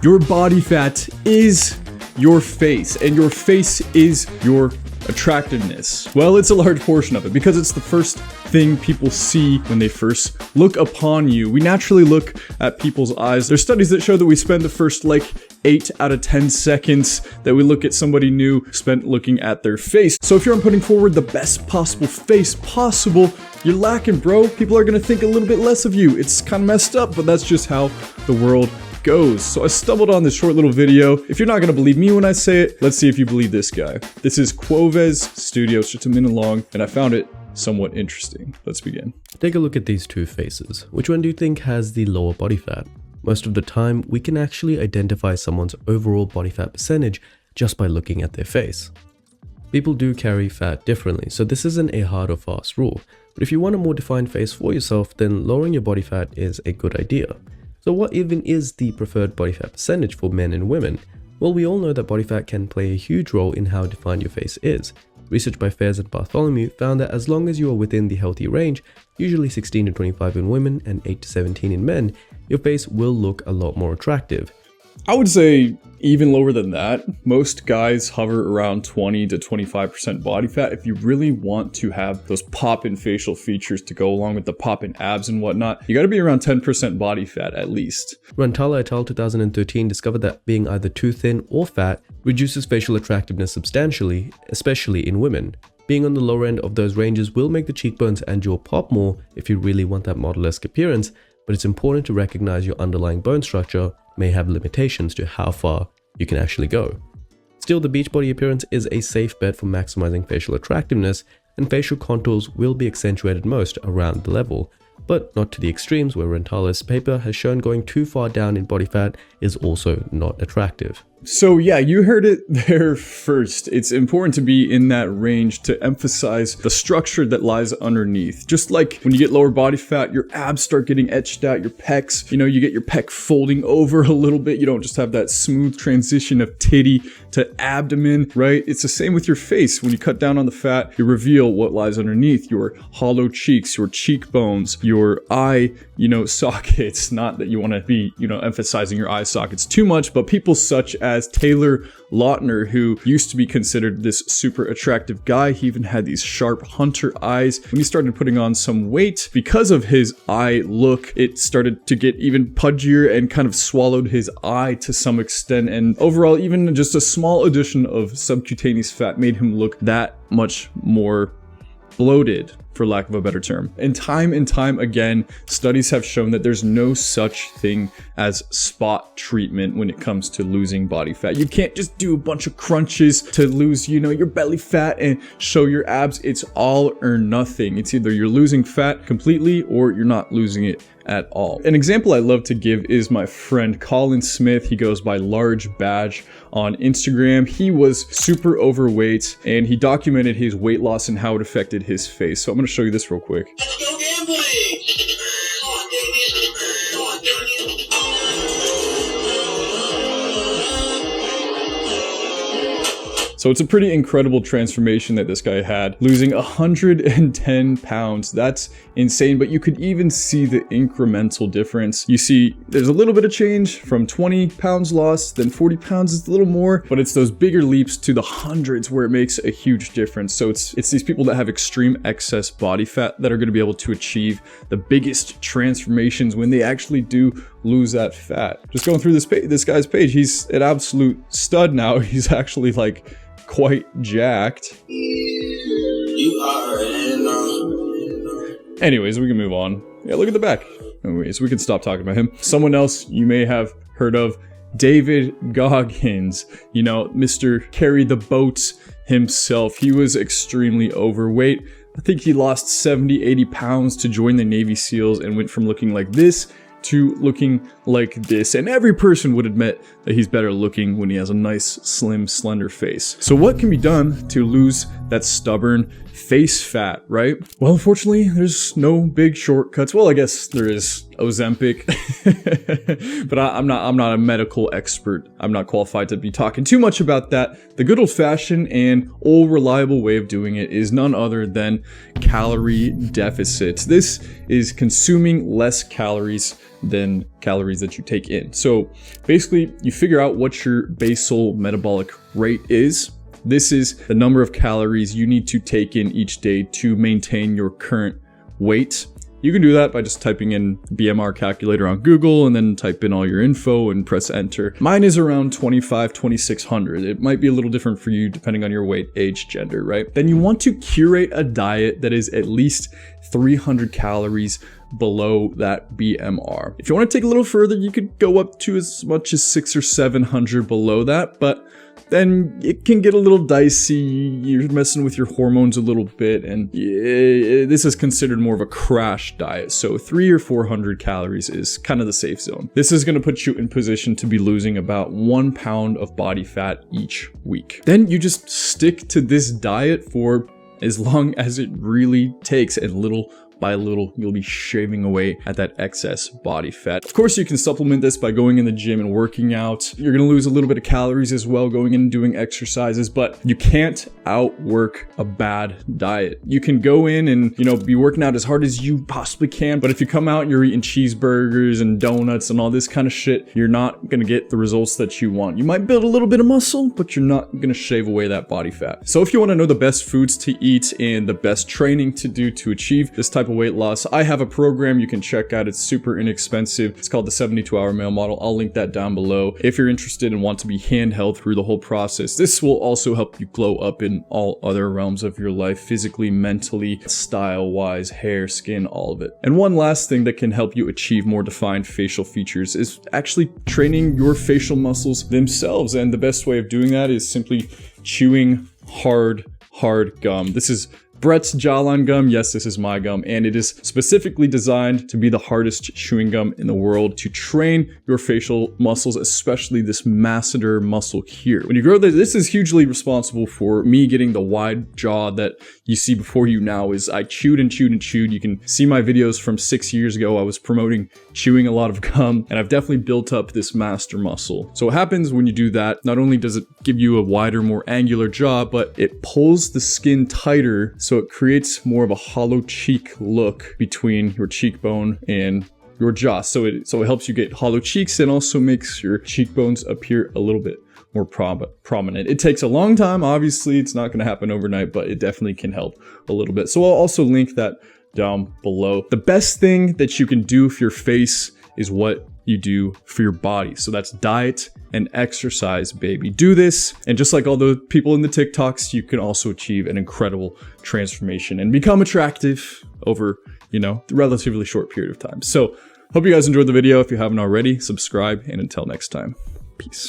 Your body fat is your face, and your face is your attractiveness. Well, it's a large portion of it because it's the first thing people see when they first look upon you. We naturally look at people's eyes. There's studies that show that we spend the first 8 out of 10 seconds that we look at somebody new spent looking at their face. So if you're putting forward the best possible face possible, you're lacking, bro. People are gonna think a little bit less of you. It's kind of messed up, but that's just how the world goes. So I stumbled on this short little video. If you're not gonna believe me when I say it, let's see if you believe this guy. This is Quoves Studio, it's just a minute long, and I found it somewhat interesting. Let's begin. Take a look at these two faces. Which one do you think has the lower body fat? Most of the time, we can actually identify someone's overall body fat percentage just by looking at their face. People do carry fat differently, so this isn't a hard or fast rule. But if you want a more defined face for yourself, then lowering your body fat is a good idea. So what even is the preferred body fat percentage for men and women? Well, we all know that body fat can play a huge role in how defined your face is. Research by Fairs and Bartholomew found that as long as you are within the healthy range, usually 16 to 25 in women and 8 to 17 in men, your face will look a lot more attractive. I would say even lower than that. Most guys hover around 20 to 25% body fat. If you really want to have those pop-in facial features to go along with the pop-in abs and whatnot, you gotta be around 10% body fat at least. Rantala et al. 2013 discovered that being either too thin or fat reduces facial attractiveness substantially, especially in women. Being on the lower end of those ranges will make the cheekbones and jaw pop more if you really want that model-esque appearance, but it's important to recognize your underlying bone structure may have limitations to how far you can actually go. Still, the beach body appearance is a safe bet for maximizing facial attractiveness, and facial contours will be accentuated most around the level, but not to the extremes where Rantala's paper has shown going too far down in body fat is also not attractive. So yeah, you heard it there first. It's important to be in that range to emphasize the structure that lies underneath. Just like when you get lower body fat, your abs start getting etched out, your pecs, you get your pec folding over a little bit. You don't just have that smooth transition of titty to abdomen, right? It's the same with your face. When you cut down on the fat, you reveal what lies underneath, your hollow cheeks, your cheekbones, your eye, sockets. Not that you want to be, emphasizing your eye sockets too much, but people such as Taylor Lautner, who used to be considered this super attractive guy. He even had these sharp hunter eyes. When he started putting on some weight, because of his eye look, it started to get even pudgier and kind of swallowed his eye to some extent. And overall, even just a small addition of subcutaneous fat made him look that much more bloated, for lack of a better term. And time again, studies have shown that there's no such thing as spot treatment when it comes to losing body fat. You can't just do a bunch of crunches to lose, your belly fat and show your abs. It's all or nothing. It's either you're losing fat completely or you're not losing it at all. An example I love to give is my friend Colin Smith. He goes by Large Badge on Instagram. He was super overweight and he documented his weight loss and how it affected his face. So I'm going to show you this real quick. Let's go gambling! Come on, Damien. Come on, Damien. So it's a pretty incredible transformation that this guy had, losing 110 pounds. That's insane, but you could even see the incremental difference. You see, there's a little bit of change from 20 pounds lost, then 40 pounds is a little more, but it's those bigger leaps to the hundreds where it makes a huge difference. So it's these people that have extreme excess body fat that are going to be able to achieve the biggest transformations when they actually do lose that fat. Just going through this guy's page, he's an absolute stud now. He's actually quite jacked. You are Anyways, we can move on. Yeah, look at the back. Anyways, we can stop talking about him. Someone else you may have heard of, David Goggins, Mr. Carry the Boats himself. He was extremely overweight. I think he lost 70, 80 pounds to join the Navy SEALs and went from looking like this to looking like this. And every person would admit that he's better looking when he has a nice, slim, slender face. So what can be done to lose that stubborn face fat, right? Well, unfortunately, there's no big shortcuts. Well, I guess there is Ozempic, but I'm not a medical expert. I'm not qualified to be talking too much about that. The good old-fashioned and old reliable way of doing it is none other than calorie deficit. This is consuming less calories than calories that you take in. So basically, you figure out what your basal metabolic rate is. This is the number of calories you need to take in each day to maintain your current weight. You can do that by just typing in BMR calculator on Google and then type in all your info and press enter. Mine is around 2600. It might be a little different for you depending on your weight, age, gender, right? Then you want to curate a diet that is at least 300 calories below that BMR. If you want to take a little further, you could go up to as much as 600 or 700 below that, but then it can get a little dicey. You're messing with your hormones a little bit, and this is considered more of a crash diet. So 300 or 400 calories is kind of the safe zone. This is going to put you in position to be losing about 1 pound of body fat each week. Then you just stick to this diet for as long as it really takes, and little by little, you'll be shaving away at that excess body fat. Of course, you can supplement this by going in the gym and working out. You're gonna lose a little bit of calories as well going in and doing exercises, but you can't outwork a bad diet. You can go in and, be working out as hard as you possibly can, but if you come out and you're eating cheeseburgers and donuts and all this kind of shit, you're not gonna get the results that you want. You might build a little bit of muscle, but you're not gonna shave away that body fat. So if you wanna know the best foods to eat and the best training to do to achieve this type of weight loss, I have a program you can check out. It's super inexpensive. It's called the 72-hour meal model. I'll link that down below if you're interested and want to be handheld through the whole process. This will also help you glow up in all other realms of your life, physically, mentally, style-wise, hair, skin, all of it. And one last thing that can help you achieve more defined facial features is actually training your facial muscles themselves. And the best way of doing that is simply chewing hard gum. This is Brett's jawline gum. Yes, this is my gum, and it is specifically designed to be the hardest chewing gum in the world to train your facial muscles, especially this masseter muscle here. When you grow this is hugely responsible for me getting the wide jaw that you see before you now. Is I chewed and chewed and chewed. You can see my videos from 6 years ago. I was promoting chewing a lot of gum, and I've definitely built up this masseter muscle. So what happens when you do that, not only does it give you a wider, more angular jaw, but it pulls the skin tighter, so it creates more of a hollow cheek look between your cheekbone and your jaw. So it helps you get hollow cheeks and also makes your cheekbones appear a little bit more prominent. It takes a long time. Obviously, it's not going to happen overnight, but it definitely can help a little bit. So I'll also link that down below. The best thing that you can do for your face is what you do for your body. So that's diet and exercise, baby. Do this, and just like all the people in the TikToks, you can also achieve an incredible transformation and become attractive over, a relatively short period of time. So hope you guys enjoyed the video. If you haven't already, subscribe, and until next time, peace.